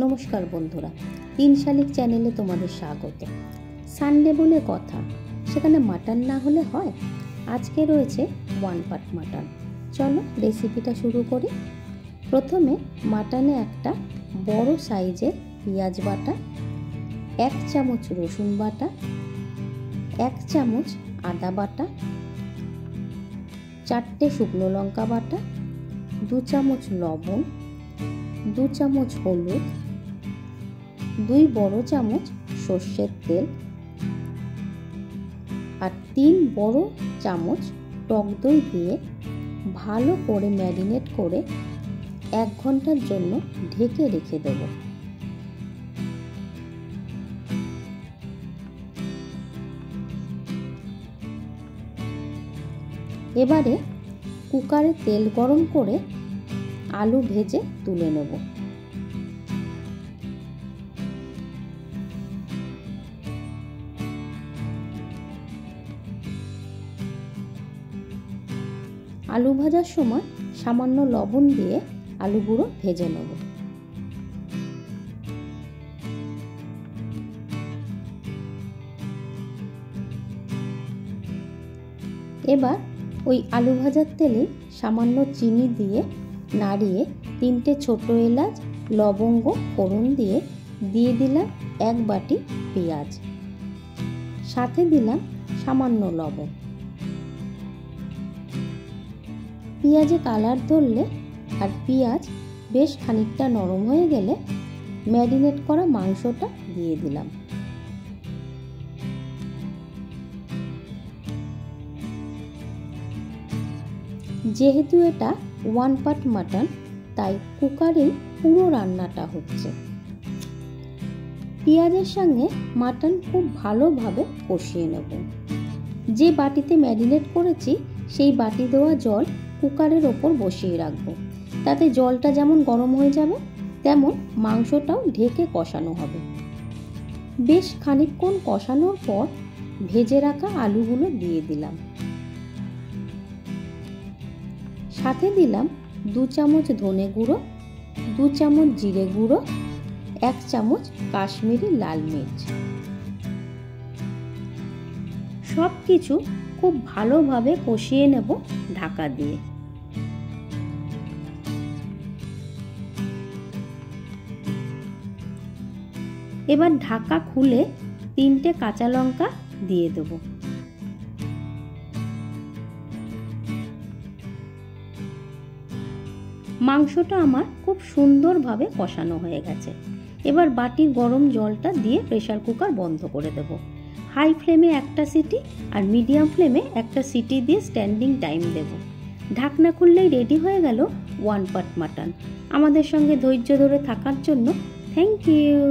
নমস্কার বন্ধুরা, 3 শালিক চ্যানেলে তোমাদের স্বাগত। সানডে বলে কথা, সেখানে মাটন না হলে হয়? আজকে রয়েছে 1 পাট মাটন। চলো রেসিপিটা শুরু করি। প্রথমে মাটনে একটা বড় সাইজের পেঁয়াজ বাটা, 1 চামচ রসুন বাটা, 1 চামচ আদা বাটা, 4টে শুকনো লঙ্কা বাটা, 2 চামচ লবণ, 2 চামচ হলুদ, 2 বড় চামচ সর্ষের তেল আর 3 বড় চামচ টক দই দিয়ে ভালো করে ম্যারিনেট করে 1 ঘন্টার জন্য ঢেকে রেখে দেব। এবারে কুকারে তেল গরম করে আলু ভেজে তুলে নেব। আলু ভাজার সময় সামান্য লবণ দিয়ে আলুগুলো ভেজে নেব। এবার ওই আলু ভাজার তেলে সামান্য চিনি দিয়ে নাড়িয়ে 3টে ছোট এলাচ, লবঙ্গ ফোড়ন দিয়ে দিলাম 1 বাটি পেঁয়াজ, সাথে দিলাম সামান্য লবণ। পেঁয়াজে কালার ধরলে আর পেঁয়াজ বেশ খানিকটা নরম হয়ে গেলে ম্যারিনেট করা মাংসটা দিয়ে দিলাম। যেহেতু এটা 1 পাট মাটন, তাই কুকারে পুরো রান্নাটা হচ্ছে। পেঁয়াজের সঙ্গে মাটন খুব ভালোভাবে কষিয়ে নেব। যে বাটিতে ম্যারিনেট করেছি সেই বাটি দেওয়া জল কুকারের ওপর বসিয়ে রাখবো। তাতে জলটা যেমন গরম হয়ে যাবে, তেমন মাংসটাও ঢেকে কষানো হবে। বেশ খানিকক্ষণ কষানোর পর ভেজে রাখা আলুগুলো দিয়ে দিলাম। সাথে দিলাম 2 চামচ ধনে গুঁড়ো, 2 চামচ জিরে গুঁড়ো, 1 চামচ কাশ্মীরি লাল মির্চ। সব কিছু খুব ভালোভাবে কষিয়ে নেব ঢাকা দিয়ে। এবার ঢাকা খুলে 3টে কাঁচা লঙ্কা দিয়ে দেব। মাংসটা আমার খুব সুন্দরভাবে কষানো হয়ে গেছে। এবার বাটির গরম জলটা দিয়ে প্রেসার কুকার বন্ধ করে দেব। হাই ফ্লেমে একটা সিটি আর মিডিয়াম ফ্লেমে একটা সিটি দিয়ে স্ট্যান্ডিং টাইম দেব। ঢাকনা খুললেই রেডি হয়ে গেল 1 পাট মাটন। আমাদের সঙ্গে ধৈর্য ধরে থাকার জন্য থ্যাংক ইউ।